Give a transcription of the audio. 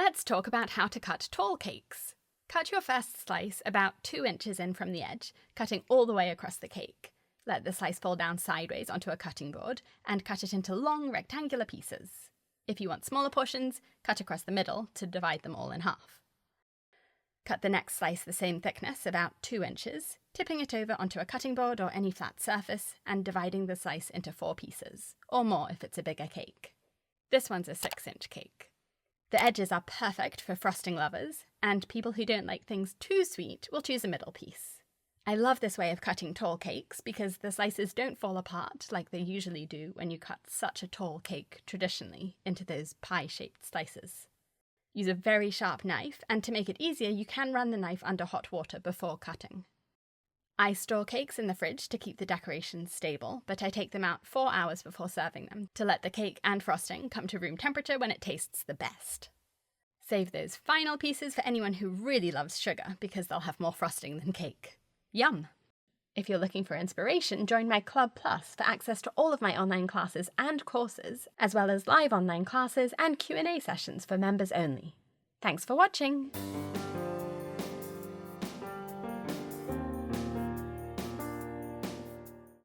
Let's talk about how to cut tall cakes. Cut your first slice about 2 inches in from the edge, cutting all the way across the cake. Let the slice fall down sideways onto a cutting board and cut it into long rectangular pieces. If you want smaller portions, cut across the middle to divide them all in half. Cut the next slice the same thickness, about 2 inches, tipping it over onto a cutting board or any flat surface and dividing the slice into 4 pieces, or more if it's a bigger cake. This one's a 6-inch cake. The edges are perfect for frosting lovers, and people who don't like things too sweet will choose a middle piece. I love this way of cutting tall cakes because the slices don't fall apart like they usually do when you cut such a tall cake traditionally into those pie-shaped slices. Use a very sharp knife, and to make it easier, you can run the knife under hot water before cutting. I store cakes in the fridge to keep the decorations stable, but I take them out 4 hours before serving them to let the cake and frosting come to room temperature when it tastes the best. Save those final pieces for anyone who really loves sugar because they'll have more frosting than cake. Yum! If you're looking for inspiration, join my Club Plus for access to all of my online classes and courses, as well as live online classes and Q&A sessions for members only. Thanks for watching!